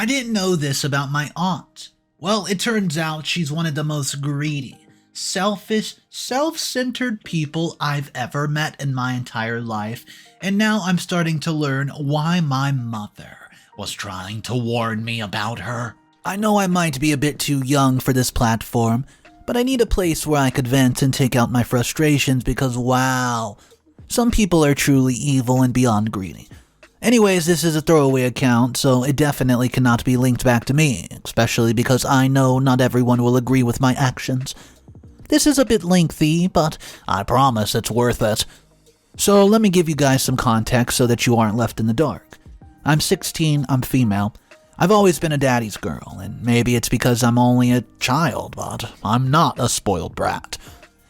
I didn't know this about my aunt. Well, it turns out she's one of the most greedy, selfish, self-centered people I've ever met in my entire life, and now I'm starting to learn why my mother was trying to warn me about her. I know I might be a bit too young for this platform, but I need a place where I could vent and take out my frustrations because wow, some people are truly evil and beyond greedy. Anyways, this is a throwaway account, so it definitely cannot be linked back to me, especially because I know not everyone will agree with my actions. This is a bit lengthy, but I promise it's worth it. So let me give you guys some context so that you aren't left in the dark. I'm 16, I'm female. I've always been a daddy's girl, and maybe it's because I'm only a child, but I'm not a spoiled brat.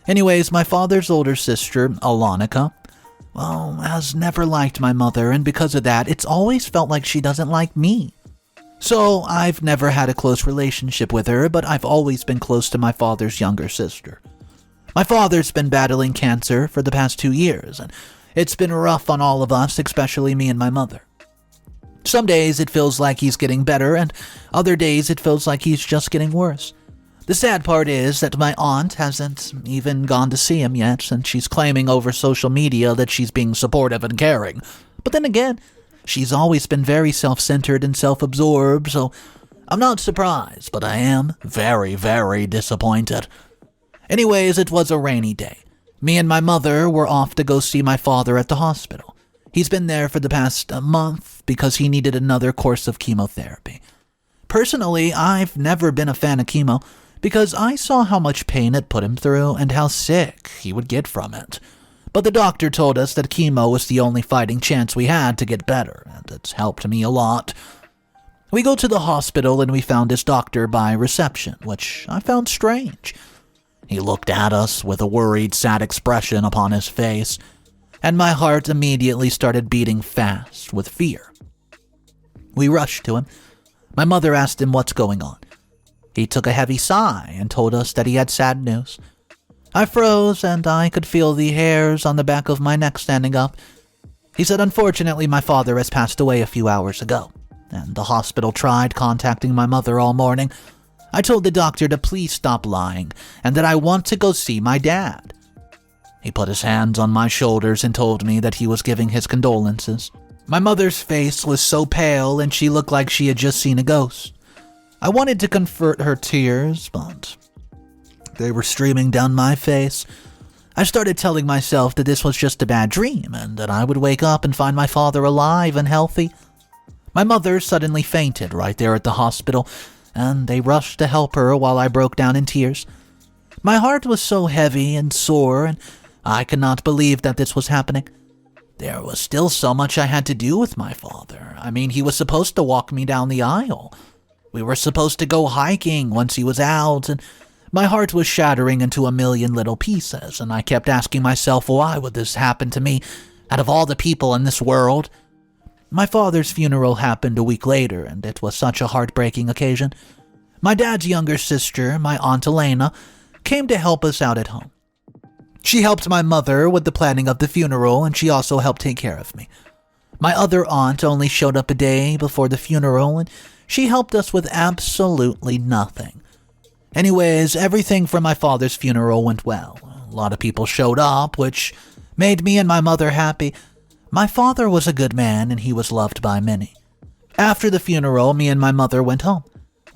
Anyways, my father's older sister, Alonica, well, has never liked my mother, and because of that, it's always felt like she doesn't like me. So, I've never had a close relationship with her, but I've always been close to my father's younger sister. My father's been battling cancer for the past 2 years, and it's been rough on all of us, especially me and my mother. Some days it feels like he's getting better, and other days it feels like he's just getting worse. The sad part is that my aunt hasn't even gone to see him yet, and she's claiming over social media that she's being supportive and caring. But then again, she's always been very self-centered and self-absorbed, so I'm not surprised, but I am very, very disappointed. Anyways, it was a rainy day. Me and my mother were off to go see my father at the hospital. He's been there for the past month because he needed another course of chemotherapy. Personally, I've never been a fan of chemo, because I saw how much pain it put him through and how sick he would get from it. But the doctor told us that chemo was the only fighting chance we had to get better, and it's helped me a lot. We go to the hospital and we found his doctor by reception, which I found strange. He looked at us with a worried, sad expression upon his face, and my heart immediately started beating fast with fear. We rushed to him. My mother asked him what's going on. He took a heavy sigh and told us that he had sad news. I froze and I could feel the hairs on the back of my neck standing up. He said unfortunately my father has passed away a few hours ago, and the hospital tried contacting my mother all morning. I told the doctor to please stop lying and that I want to go see my dad. He put his hands on my shoulders and told me that he was giving his condolences. My mother's face was so pale and she looked like she had just seen a ghost. I wanted to comfort her tears, but they were streaming down my face. I started telling myself that this was just a bad dream and that I would wake up and find my father alive and healthy. My mother suddenly fainted right there at the hospital, and they rushed to help her while I broke down in tears. My heart was so heavy and sore, and I could not believe that this was happening. There was still so much I had to do with my father. I mean, he was supposed to walk me down the aisle. We were supposed to go hiking once he was out, and my heart was shattering into a million little pieces, and I kept asking myself, why would this happen to me out of all the people in this world? My father's funeral happened a week later, and it was such a heartbreaking occasion. My dad's younger sister, my Aunt Elena, came to help us out at home. She helped my mother with the planning of the funeral, and she also helped take care of me. My other aunt only showed up a day before the funeral, and she helped us with absolutely nothing. Anyways, everything for my father's funeral went well. A lot of people showed up, which made me and my mother happy. My father was a good man, and he was loved by many. After the funeral, me and my mother went home.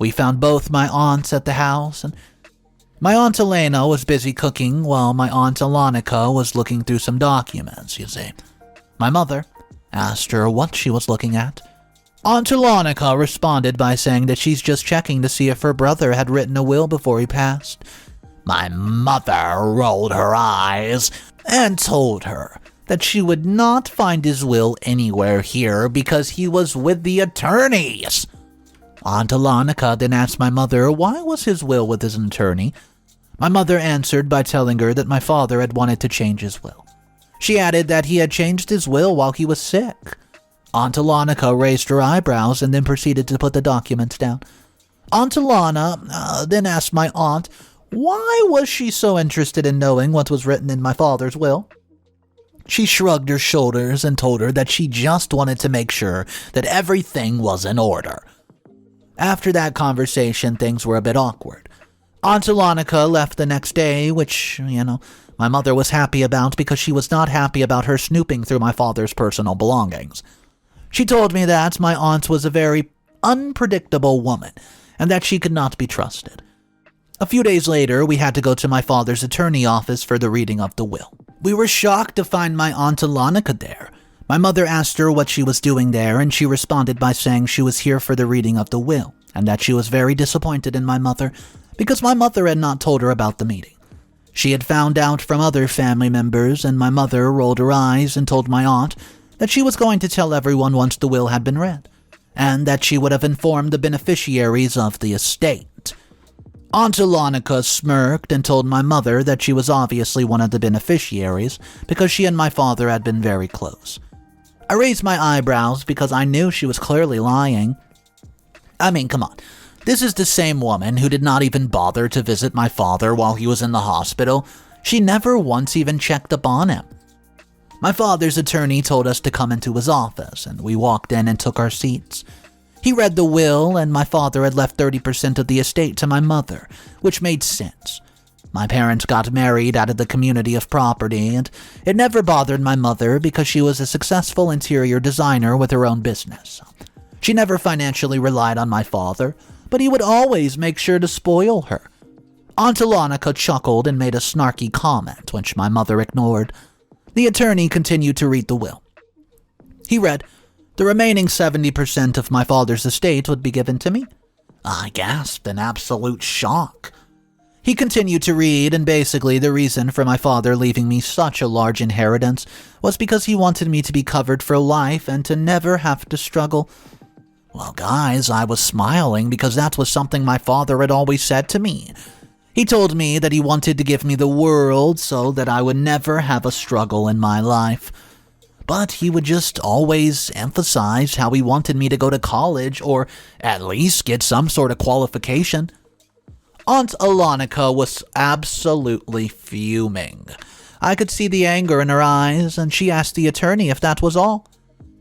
We found both my aunts at the house, and my Aunt Elena was busy cooking while my Aunt Alonica was looking through some documents, you see. My mother asked her what she was looking at. Aunt Alonica responded by saying that she's just checking to see if her brother had written a will before he passed. My mother rolled her eyes and told her that she would not find his will anywhere here because he was with the attorneys. Aunt Alonica then asked my mother why was his will with his attorney. My mother answered by telling her that my father had wanted to change his will. She added that he had changed his will while he was sick. Aunt Alonica raised her eyebrows and then proceeded to put the documents down. Aunt Alana then asked my aunt why was she so interested in knowing what was written in my father's will. She shrugged her shoulders and told her that she just wanted to make sure that everything was in order. After that conversation, things were a bit awkward. Aunt Ilonica left the next day, which, my mother was happy about because she was not happy about her snooping through my father's personal belongings. She told me that my aunt was a very unpredictable woman and that she could not be trusted. A few days later, we had to go to my father's attorney office for the reading of the will. We were shocked to find my Aunt Ilonica there. My mother asked her what she was doing there, and she responded by saying she was here for the reading of the will, and that she was very disappointed in my mother because my mother had not told her about the meeting. She had found out from other family members, and my mother rolled her eyes and told my aunt that she was going to tell everyone once the will had been read, and that she would have informed the beneficiaries of the estate. Aunt Ilonica smirked and told my mother that she was obviously one of the beneficiaries because she and my father had been very close. I raised my eyebrows because I knew she was clearly lying. I mean, come on. This is the same woman who did not even bother to visit my father while he was in the hospital. She never once even checked up on him. My father's attorney told us to come into his office, and we walked in and took our seats. He read the will, and my father had left 30% of the estate to my mother, which made sense. My parents got married out of the community of property, and it never bothered my mother because she was a successful interior designer with her own business. She never financially relied on my father, but he would always make sure to spoil her. Aunt Ilonica chuckled and made a snarky comment, which my mother ignored. The attorney continued to read the will. He read, "The remaining 70% of my father's estate would be given to me." I gasped in absolute shock. He continued to read, and basically the reason for my father leaving me such a large inheritance was because he wanted me to be covered for life and to never have to struggle. Well, guys, I was smiling because that was something my father had always said to me. He told me that he wanted to give me the world so that I would never have a struggle in my life. But he would just always emphasize how he wanted me to go to college or at least get some sort of qualification. Aunt Ilonica was absolutely fuming. I could see the anger in her eyes, and she asked the attorney if that was all.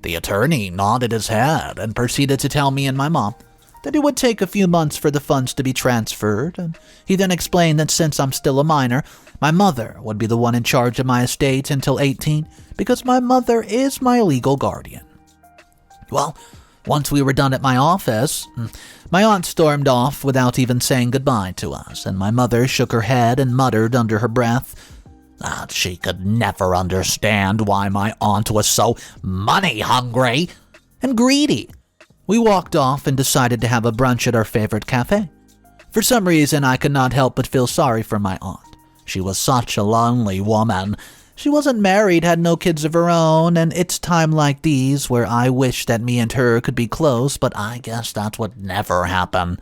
The attorney nodded his head and proceeded to tell me and my mom that it would take a few months for the funds to be transferred, and he then explained that since I'm still a minor, my mother would be the one in charge of my estate until 18 because my mother is my legal guardian. Well, once we were done at my office, my aunt stormed off without even saying goodbye to us, and my mother shook her head and muttered under her breath that she could never understand why my aunt was so money-hungry and greedy. We walked off and decided to have a brunch at our favorite cafe. For some reason, I could not help but feel sorry for my aunt. She was such a lonely woman. She wasn't married, had no kids of her own, and it's time like these where I wish that me and her could be close, but I guess that would never happen.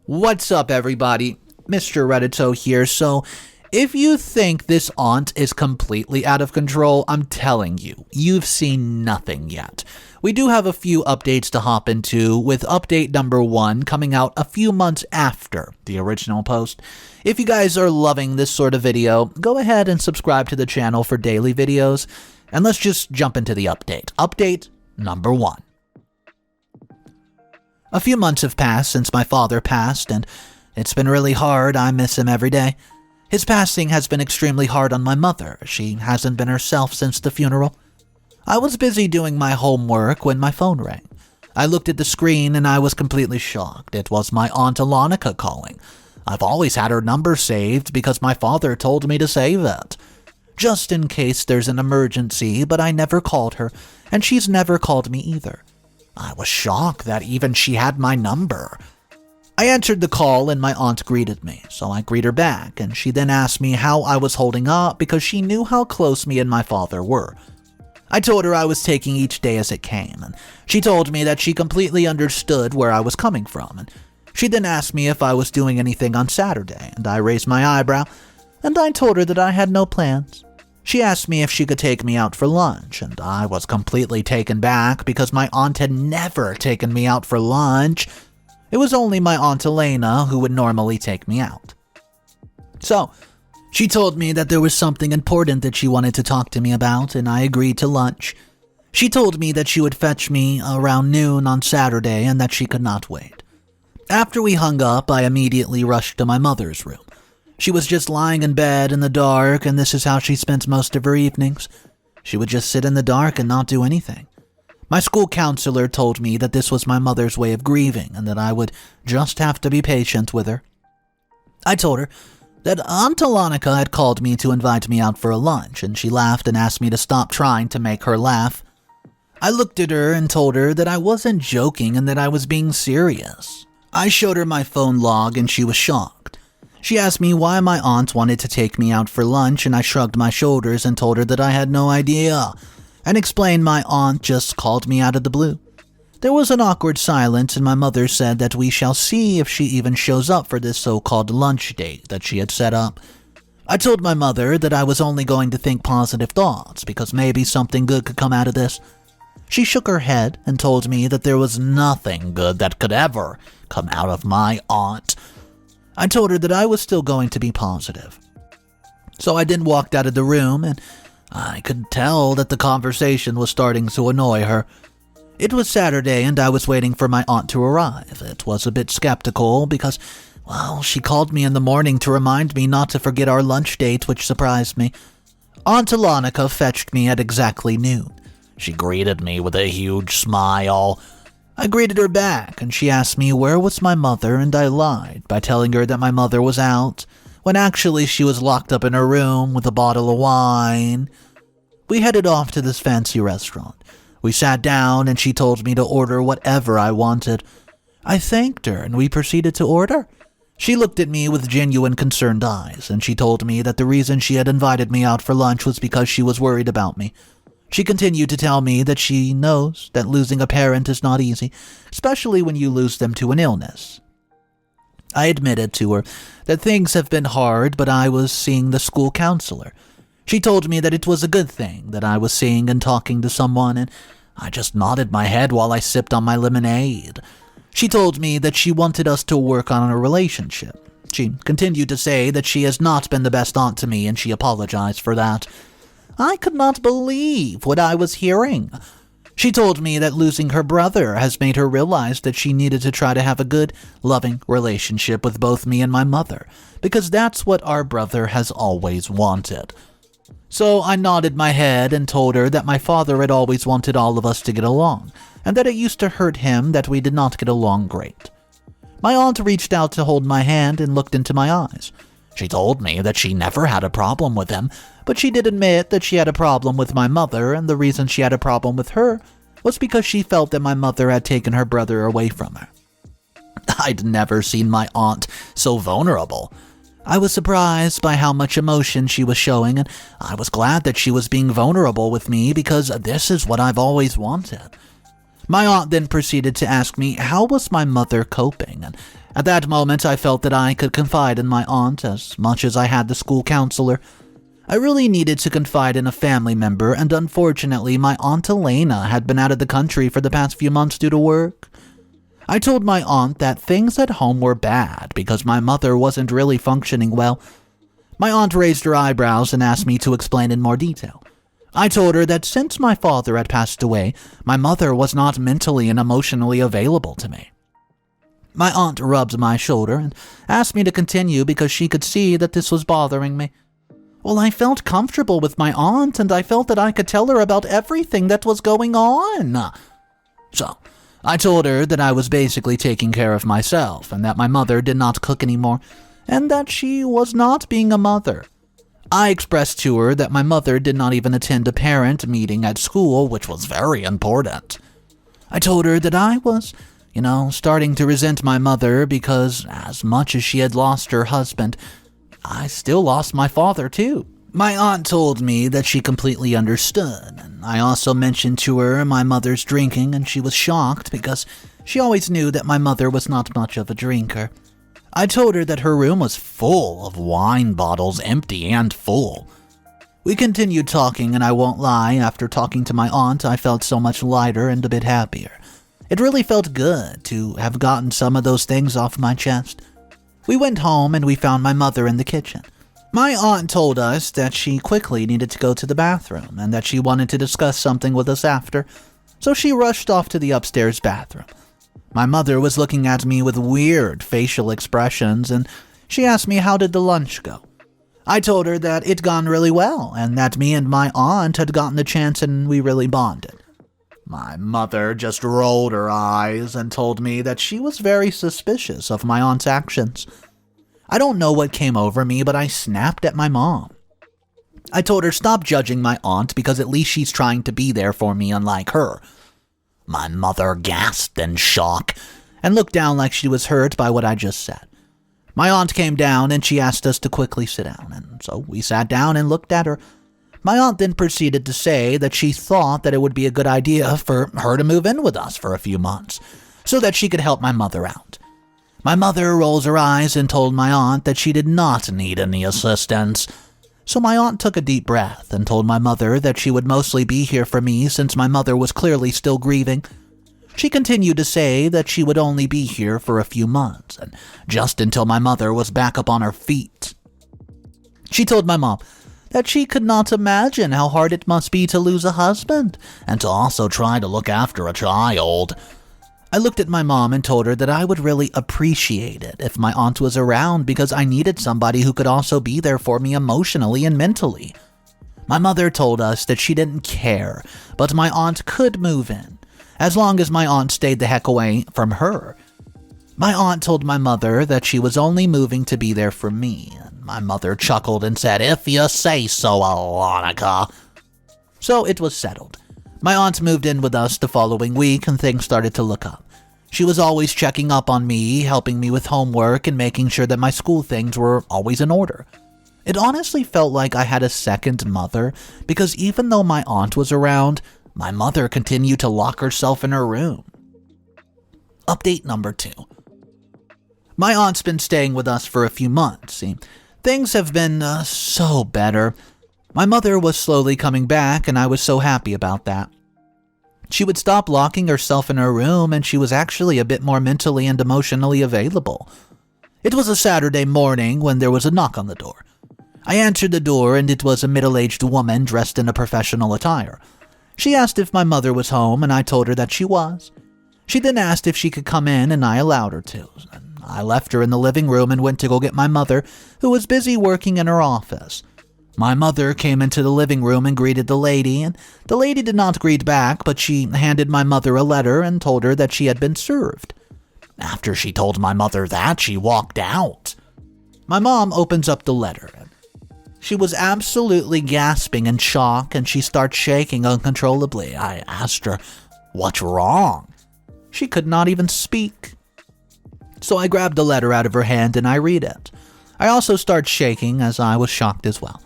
What's up, everybody? Mr. Reddito here. So, if you think this aunt is completely out of control, I'm telling you, you've seen nothing yet. We do have a few updates to hop into, with update number 1 coming out a few months after the original post. If you guys are loving this sort of video, go ahead and subscribe to the channel for daily videos, and let's just jump into the update. Update number 1. A few months have passed since my father passed, and it's been really hard. I miss him every day. His passing has been extremely hard on my mother. She hasn't been herself since the funeral. I was busy doing my homework when my phone rang. I looked at the screen and I was completely shocked. It was my Aunt Ilonica calling. I've always had her number saved because my father told me to save it, just in case there's an emergency, but I never called her, and she's never called me either. I was shocked that even she had my number. I answered the call and my aunt greeted me, so I greet her back, and she then asked me how I was holding up because she knew how close me and my father were. I told her I was taking each day as it came, and she told me that she completely understood where I was coming from, and she then asked me if I was doing anything on Saturday, and I raised my eyebrow, and I told her that I had no plans. She asked me if she could take me out for lunch, and I was completely taken back because my aunt had never taken me out for lunch. It was only my Aunt Elena who would normally take me out. So, she told me that there was something important that she wanted to talk to me about, and I agreed to lunch. She told me that she would fetch me around noon on Saturday and that she could not wait. After we hung up, I immediately rushed to my mother's room. She was just lying in bed in the dark, and this is how she spent most of her evenings. She would just sit in the dark and not do anything. My school counselor told me that this was my mother's way of grieving and that I would just have to be patient with her. I told her that Aunt Alonica had called me to invite me out for a lunch, and she laughed and asked me to stop trying to make her laugh. I looked at her and told her that I wasn't joking and that I was being serious. I showed her my phone log and she was shocked. She asked me why my aunt wanted to take me out for lunch, and I shrugged my shoulders and told her that I had no idea, and explained my aunt just called me out of the blue. There was an awkward silence, and my mother said that we shall see if she even shows up for this so-called lunch date that she had set up. I told my mother that I was only going to think positive thoughts because maybe something good could come out of this. She shook her head and told me that there was nothing good that could ever come out of my aunt. I told her that I was still going to be positive. So I then walked out of the room, and I could tell that the conversation was starting to annoy her. It was Saturday, and I was waiting for my aunt to arrive. It was a bit skeptical because, well, she called me in the morning to remind me not to forget our lunch date, which surprised me. Aunt Alonica fetched me at exactly noon. She greeted me with a huge smile. I greeted her back, and she asked me where was my mother, and I lied by telling her that my mother was out, when actually she was locked up in her room with a bottle of wine. We headed off to this fancy restaurant. We sat down, and she told me to order whatever I wanted. I thanked her, and we proceeded to order. She looked at me with genuine concerned eyes, and she told me that the reason she had invited me out for lunch was because she was worried about me. She continued to tell me that she knows that losing a parent is not easy, especially when you lose them to an illness. I admitted to her that things have been hard, but I was seeing the school counselor. She told me that it was a good thing that I was seeing and talking to someone, and I just nodded my head while I sipped on my lemonade. She told me that she wanted us to work on a relationship. She continued to say that she has not been the best aunt to me, and she apologized for that. I could not believe what I was hearing. She told me that losing her brother has made her realize that she needed to try to have a good, loving relationship with both me and my mother, because that's what our brother has always wanted. So I nodded my head and told her that my father had always wanted all of us to get along, and that it used to hurt him that we did not get along great. My aunt reached out to hold my hand and looked into my eyes. She told me that she never had a problem with him, but she did admit that she had a problem with my mother, and the reason she had a problem with her was because she felt that my mother had taken her brother away from her. I'd never seen my aunt so vulnerable. I was surprised by how much emotion she was showing, and I was glad that she was being vulnerable with me because this is what I've always wanted. My aunt then proceeded to ask me how was my mother coping, and at that moment I felt that I could confide in my aunt as much as I had the school counselor. I really needed to confide in a family member, and unfortunately my Aunt Elena had been out of the country for the past few months due to work. I told my aunt that things at home were bad because my mother wasn't really functioning well. My aunt raised her eyebrows and asked me to explain in more detail. I told her that since my father had passed away, my mother was not mentally and emotionally available to me. My aunt rubbed my shoulder and asked me to continue because she could see that this was bothering me. Well, I felt comfortable with my aunt, and I felt that I could tell her about everything that was going on. So, I told her that I was basically taking care of myself, and that my mother did not cook anymore, and that she was not being a mother. I expressed to her that my mother did not even attend a parent meeting at school, which was very important. I told her that I was, starting to resent my mother because as much as she had lost her husband, I still lost my father too. My aunt told me that she completely understood, and I also mentioned to her my mother's drinking, and she was shocked because she always knew that my mother was not much of a drinker. I told her that her room was full of wine bottles, empty and full. We continued talking, and I won't lie, after talking to my aunt, I felt so much lighter and a bit happier. It really felt good to have gotten some of those things off my chest. We went home and we found my mother in the kitchen. My aunt told us that she quickly needed to go to the bathroom and that she wanted to discuss something with us after, so she rushed off to the upstairs bathroom. My mother was looking at me with weird facial expressions, and she asked me how did the lunch go. I told her that it'd gone really well and that me and my aunt had gotten the chance and we really bonded. My mother just rolled her eyes and told me that she was very suspicious of my aunt's actions. I don't know what came over me, but I snapped at my mom. I told her stop judging my aunt because at least she's trying to be there for me unlike her. My mother gasped in shock and looked down like she was hurt by what I just said. My aunt came down and she asked us to quickly sit down, and so we sat down and looked at her. My aunt then proceeded to say that she thought that it would be a good idea for her to move in with us for a few months so that she could help my mother out. My mother rolls her eyes and told my aunt that she did not need any assistance. So my aunt took a deep breath and told my mother that she would mostly be here for me since my mother was clearly still grieving. She continued to say that she would only be here for a few months and just until my mother was back up on her feet. She told my mom that she could not imagine how hard it must be to lose a husband and to also try to look after a child. I looked at my mom and told her that I would really appreciate it if my aunt was around because I needed somebody who could also be there for me emotionally and mentally. My mother told us that she didn't care, but my aunt could move in, as long as my aunt stayed the heck away from her. My aunt told my mother that she was only moving to be there for me, and my mother chuckled and said, "If you say so, Alonica." So it was settled. My aunt moved in with us the following week and things started to look up. She was always checking up on me, helping me with homework, and making sure that my school things were always in order. It honestly felt like I had a second mother because even though my aunt was around, my mother continued to lock herself in her room. Update number 2. My aunt's been staying with us for a few months. See, things have been so better. My mother was slowly coming back, and I was so happy about that. She would stop locking herself in her room, and she was actually a bit more mentally and emotionally available. It was a Saturday morning when there was a knock on the door. I answered the door, and it was a middle-aged woman dressed in a professional attire. She asked if my mother was home, and I told her that she was. She then asked if she could come in, and I allowed her to. I left her in the living room and went to go get my mother, who was busy working in her office. My mother came into the living room and greeted the lady, and the lady did not greet back, but she handed my mother a letter and told her that she had been served. After she told my mother that, she walked out. My mom opens up the letter. She was absolutely gasping in shock, and she starts shaking uncontrollably. I asked her, "What's wrong?" She could not even speak. So I grabbed the letter out of her hand and I read it. I also start shaking as I was shocked as well.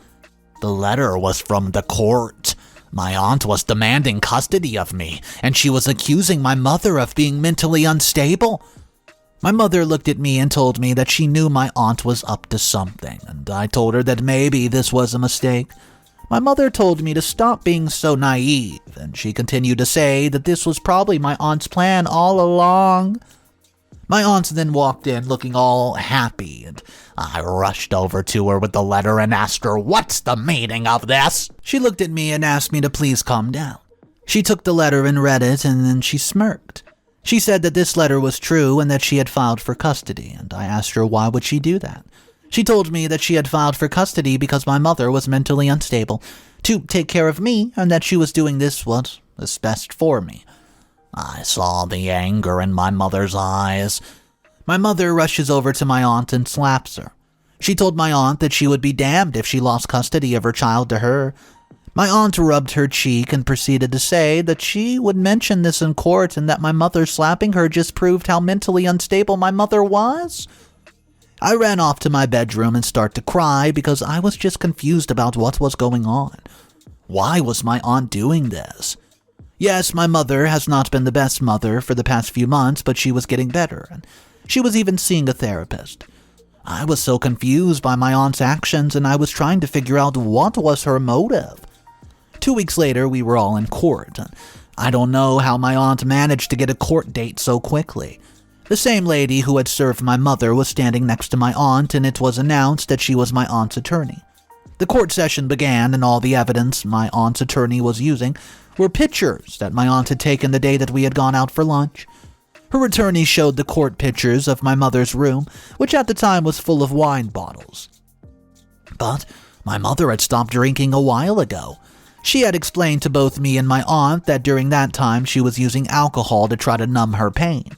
The letter was from the court. My aunt was demanding custody of me, and she was accusing my mother of being mentally unstable. My mother looked at me and told me that she knew my aunt was up to something, and I told her that maybe this was a mistake. My mother told me to stop being so naive, and she continued to say that this was probably my aunt's plan all along. My aunt then walked in looking all happy, and I rushed over to her with the letter and asked her, "What's the meaning of this?" She looked at me and asked me to please calm down. She took the letter and read it, and then she smirked. She said that this letter was true and that she had filed for custody, and I asked her why would she do that. She told me that she had filed for custody because my mother was mentally unstable, to take care of me, and that she was doing this what was best for me. I saw the anger in my mother's eyes. My mother rushes over to my aunt and slaps her. She told my aunt that she would be damned if she lost custody of her child to her. My aunt rubbed her cheek and proceeded to say that she would mention this in court and that my mother slapping her just proved how mentally unstable my mother was. I ran off to my bedroom and started to cry because I was just confused about what was going on. Why was my aunt doing this? Yes, my mother has not been the best mother for the past few months, but she was getting better, and she was even seeing a therapist. I was so confused by my aunt's actions, and I was trying to figure out what was her motive. 2 weeks later, we were all in court. I don't know how my aunt managed to get a court date so quickly. The same lady who had served my mother was standing next to my aunt, and it was announced that she was my aunt's attorney. The court session began, and all the evidence my aunt's attorney was using were pictures that my aunt had taken the day that we had gone out for lunch. Her attorney showed the court pictures of my mother's room, which at the time was full of wine bottles. But my mother had stopped drinking a while ago. She had explained to both me and my aunt that during that time she was using alcohol to try to numb her pain.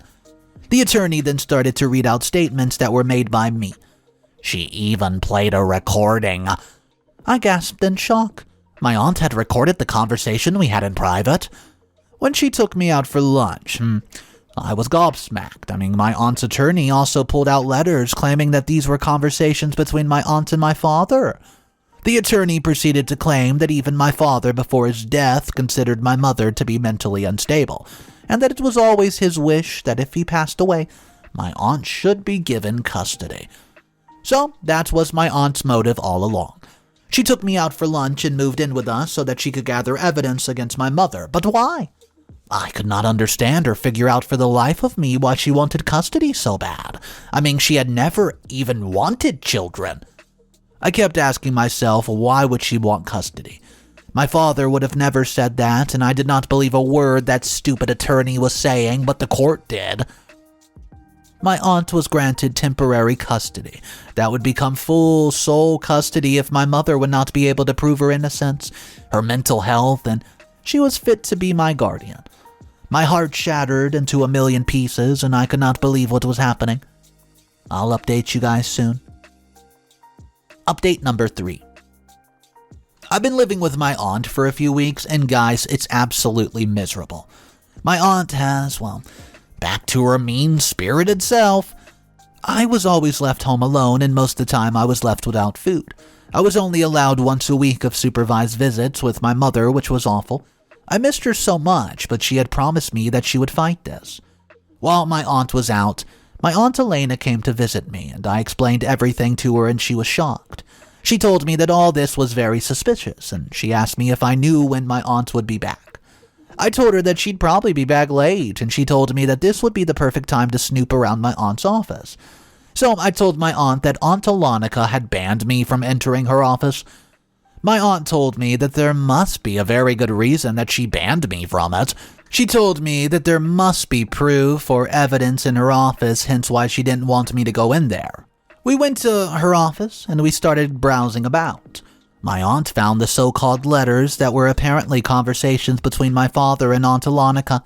The attorney then started to read out statements that were made by me. She even played a recording. I gasped in shock. My aunt had recorded the conversation we had in private. When she took me out for lunch, I was gobsmacked. My aunt's attorney also pulled out letters claiming that these were conversations between my aunt and my father. The attorney proceeded to claim that even my father before his death considered my mother to be mentally unstable, and that it was always his wish that if he passed away, my aunt should be given custody. So that was my aunt's motive all along. She took me out for lunch and moved in with us so that she could gather evidence against my mother. But why? I could not understand or figure out for the life of me why she wanted custody so bad. She had never even wanted children. I kept asking myself, why would she want custody? My father would have never said that, and I did not believe a word that stupid attorney was saying, but the court did. My aunt was granted temporary custody. That would become full sole custody if my mother would not be able to prove her innocence, her mental health, and she was fit to be my guardian. My heart shattered into a million pieces, and I could not believe what was happening. I'll update you guys soon. Update number 3. I've been living with my aunt for a few weeks, and guys, it's absolutely miserable. My aunt has, back to her mean-spirited self. I was always left home alone, and most of the time I was left without food. I was only allowed once a week of supervised visits with my mother, which was awful. I missed her so much, but she had promised me that she would fight this. While my aunt was out, my Aunt Elena came to visit me, and I explained everything to her, and she was shocked. She told me that all this was very suspicious, and she asked me if I knew when my aunt would be back. I told her that she'd probably be back late, and she told me that this would be the perfect time to snoop around my aunt's office. So I told my aunt that Aunt Alonica had banned me from entering her office. My aunt told me that there must be a very good reason that she banned me from it. She told me that there must be proof or evidence in her office, hence why she didn't want me to go in there. We went to her office, and we started browsing about. My aunt found the so-called letters that were apparently conversations between my father and Aunt Alonica.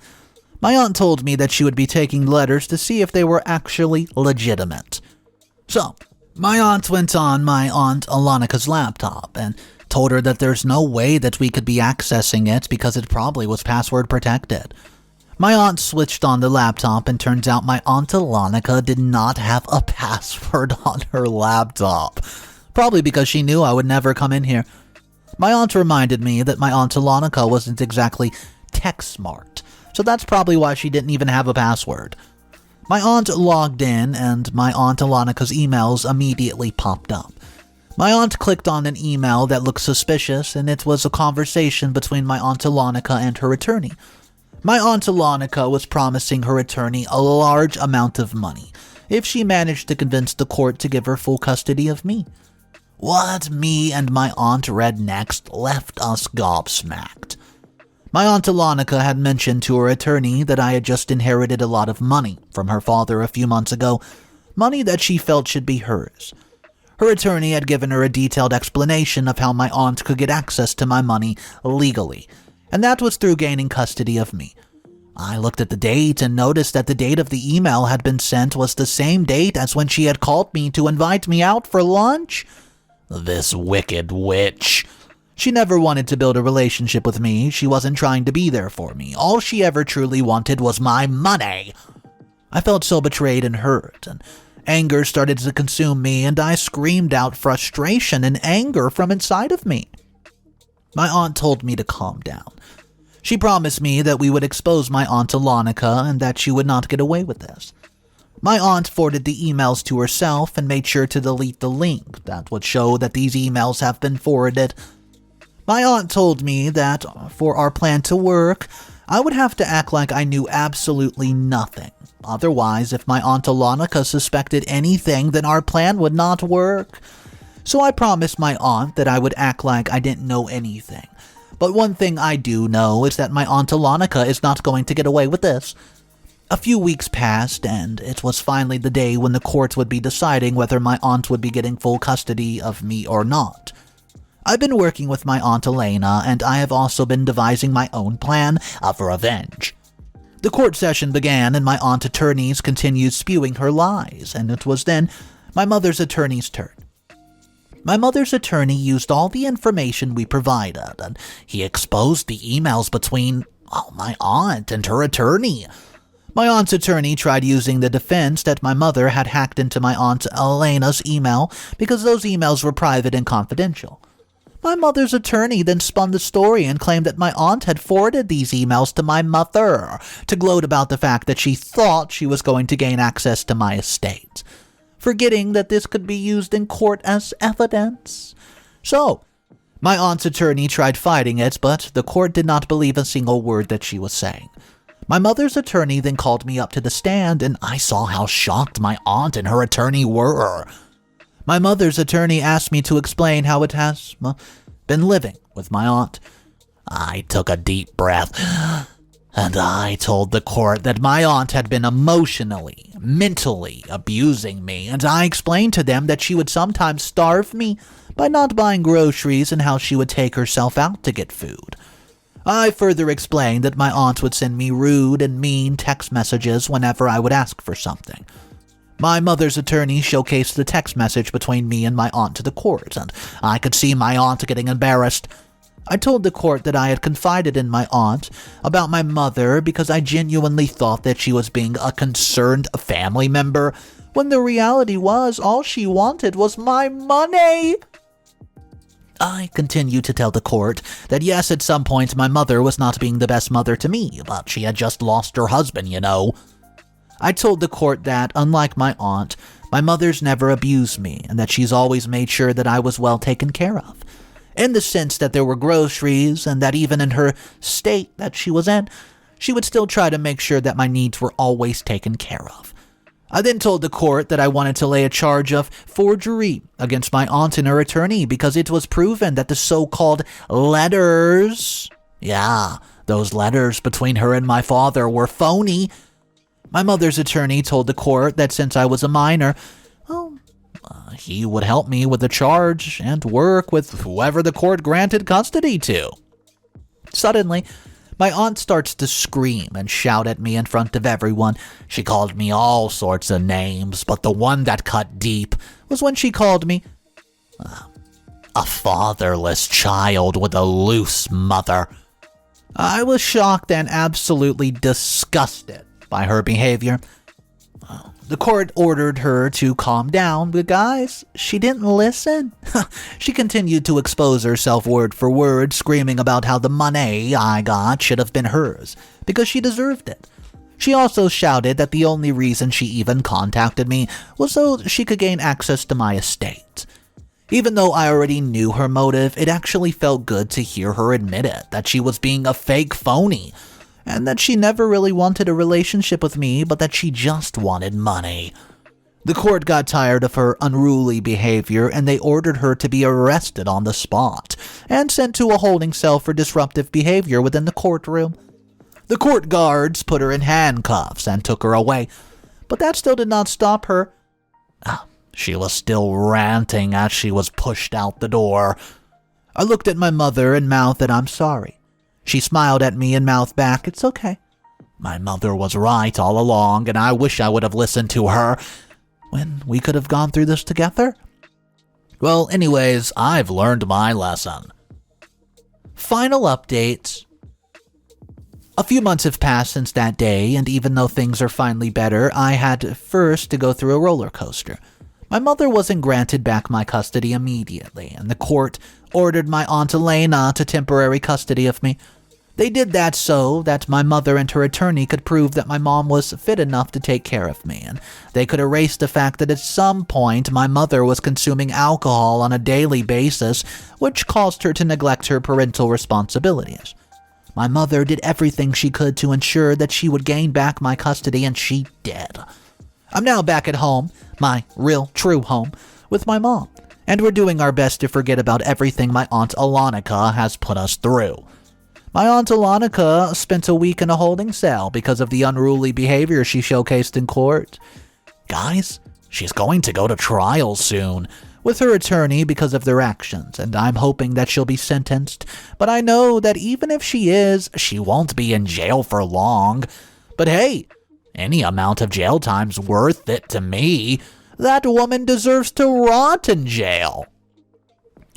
My aunt told me that she would be taking letters to see if they were actually legitimate. So, my aunt went on my Aunt Alonica's laptop and told her that there's no way that we could be accessing it because it probably was password protected. My aunt switched on the laptop, and turns out my Aunt Alonica did not have a password on her laptop. Probably because she knew I would never come in here. My aunt reminded me that my Aunt Alonica wasn't exactly tech smart, so that's probably why she didn't even have a password. My aunt logged in, and my Aunt Alonica's emails immediately popped up. My aunt clicked on an email that looked suspicious, and it was a conversation between my Aunt Alonica and her attorney. My Aunt Alonica was promising her attorney a large amount of money if she managed to convince the court to give her full custody of me. What me and my aunt read next left us gobsmacked. My Aunt Alonica had mentioned to her attorney that I had just inherited a lot of money from her father a few months ago, money that she felt should be hers. Her attorney had given her a detailed explanation of how my aunt could get access to my money legally, and that was through gaining custody of me. I looked at the date and noticed that the date of the email had been sent was the same date as when she had called me to invite me out for lunch. This wicked witch. She never wanted to build a relationship with me. She wasn't trying to be there for me. All she ever truly wanted was my money. I felt so betrayed and hurt, and anger started to consume me, and I screamed out frustration and anger from inside of me. My aunt told me to calm down. She promised me that we would expose my Aunt Alonica and that she would not get away with this. My aunt forwarded the emails to herself and made sure to delete the link that would show that these emails have been forwarded. My aunt told me that for our plan to work, I would have to act like I knew absolutely nothing. Otherwise, if my Aunt Alonica suspected anything, then our plan would not work. So I promised my aunt that I would act like I didn't know anything. But one thing I do know is that my Aunt Alonica is not going to get away with this. A few weeks passed, and it was finally the day when the courts would be deciding whether my aunt would be getting full custody of me or not. I've been working with my Aunt Elena, and I have also been devising my own plan of revenge. The court session began, and my aunt attorneys continued spewing her lies, and it was then my mother's attorney's turn. My mother's attorney used all the information we provided, and he exposed the emails between my aunt and her attorney. My aunt's attorney tried using the defense that my mother had hacked into my Aunt Elena's email because those emails were private and confidential. My mother's attorney then spun the story and claimed that my aunt had forwarded these emails to my mother to gloat about the fact that she thought she was going to gain access to my estate, forgetting that this could be used in court as evidence. So, my aunt's attorney tried fighting it, but the court did not believe a single word that she was saying. My mother's attorney then called me up to the stand, and I saw how shocked my aunt and her attorney were. My mother's attorney asked me to explain how it has been living with my aunt. I took a deep breath, and I told the court that my aunt had been emotionally, mentally abusing me, and I explained to them that she would sometimes starve me by not buying groceries and how she would take herself out to get food. I further explained that my aunt would send me rude and mean text messages whenever I would ask for something. My mother's attorney showcased the text message between me and my aunt to the court, and I could see my aunt getting embarrassed. I told the court that I had confided in my aunt about my mother because I genuinely thought that she was being a concerned family member, when the reality was all she wanted was my money. I continued to tell the court that yes, at some point my mother was not being the best mother to me, but she had just lost her husband, you know. I told the court that, unlike my aunt, my mother's never abused me, and that she's always made sure that I was well taken care of, in the sense that there were groceries, and that even in her state that she was in, she would still try to make sure that my needs were always taken care of. I then told the court that I wanted to lay a charge of forgery against my aunt and her attorney because it was proven that the so-called letters, those letters between her and my father were phony. My mother's attorney told the court that since I was a minor, he would help me with the charge and work with whoever the court granted custody to. Suddenly, my aunt starts to scream and shout at me in front of everyone. She called me all sorts of names, but the one that cut deep was when she called me a fatherless child with a loose mother. I was shocked and absolutely disgusted by her behavior. The court ordered her to calm down, but guys, she didn't listen. She continued to expose herself word for word, screaming about how the money I got should have been hers, because she deserved it. She also shouted that the only reason she even contacted me was so she could gain access to my estate. Even though I already knew her motive, it actually felt good to hear her admit it, that she was being a fake phony, and that she never really wanted a relationship with me, but that she just wanted money. The court got tired of her unruly behavior, and they ordered her to be arrested on the spot and sent to a holding cell for disruptive behavior within the courtroom. The court guards put her in handcuffs and took her away, but that still did not stop her. She was still ranting as she was pushed out the door. I looked at my mother and mouthed that I'm sorry. She smiled at me and mouthed back, "It's okay. My mother was right all along, and I wish I would have listened to her when we could have gone through this together." Well, anyways, I've learned my lesson. Final update. A few months have passed since that day, and even though things are finally better, I had first to go through a roller coaster. My mother wasn't granted back my custody immediately, and the court ordered my Aunt Elena to temporary custody of me. They did that so that my mother and her attorney could prove that my mom was fit enough to take care of me, and they could erase the fact that at some point my mother was consuming alcohol on a daily basis, which caused her to neglect her parental responsibilities. My mother did everything she could to ensure that she would gain back my custody, and she did. I'm now back at home, my real, true home, with my mom, and we're doing our best to forget about everything my Aunt Alonica has put us through. My Aunt Alonica spent a week in a holding cell because of the unruly behavior she showcased in court. Guys, she's going to go to trial soon with her attorney because of their actions, and I'm hoping that she'll be sentenced, but I know that even if she is, she won't be in jail for long. But hey, any amount of jail time's worth it to me. That woman deserves to rot in jail.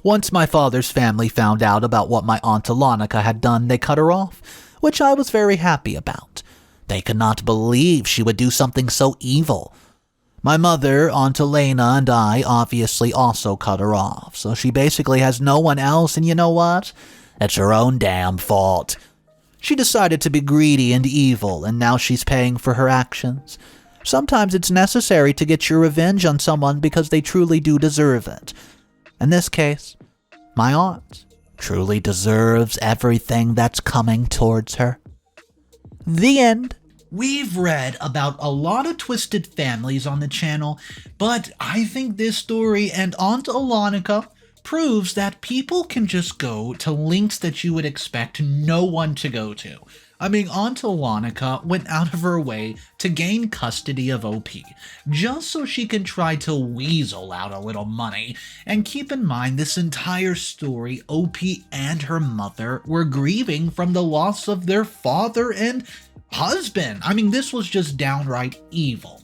Once my father's family found out about what my Aunt Alonica had done, they cut her off, which I was very happy about. They could not believe she would do something so evil. My mother, Aunt Elena, and I obviously also cut her off, so she basically has no one else, and you know what? It's her own damn fault. She decided to be greedy and evil, and now she's paying for her actions. Sometimes it's necessary to get your revenge on someone because they truly do deserve it. In this case, my aunt truly deserves everything that's coming towards her. The end. We've read about a lot of twisted families on the channel, but I think this story and Aunt Alonica proves that people can just go to links that you would expect no one to go to. I mean, Aunt Alonica went out of her way to gain custody of OP, just so she can try to weasel out a little money. And keep in mind, this entire story, OP and her mother were grieving from the loss of their father and husband. I mean, this was just downright evil.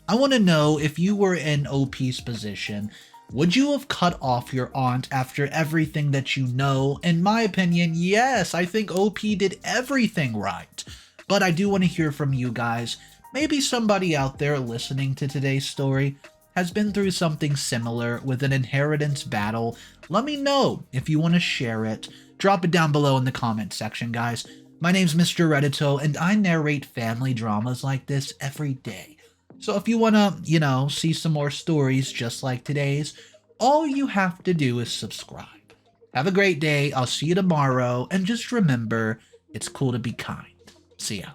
I want to know, if you were in OP's position, would you have cut off your aunt after everything that you know? In my opinion, yes, I think OP did everything right. But I do want to hear from you guys. Maybe somebody out there listening to today's story has been through something similar with an inheritance battle. Let me know if you want to share it. Drop it down below in the comment section, guys. My name's Mr. Reddito, and I narrate family dramas like this every day. So if you want to, see some more stories just like today's, all you have to do is subscribe. Have a great day. I'll see you tomorrow. And just remember, it's cool to be kind. See ya.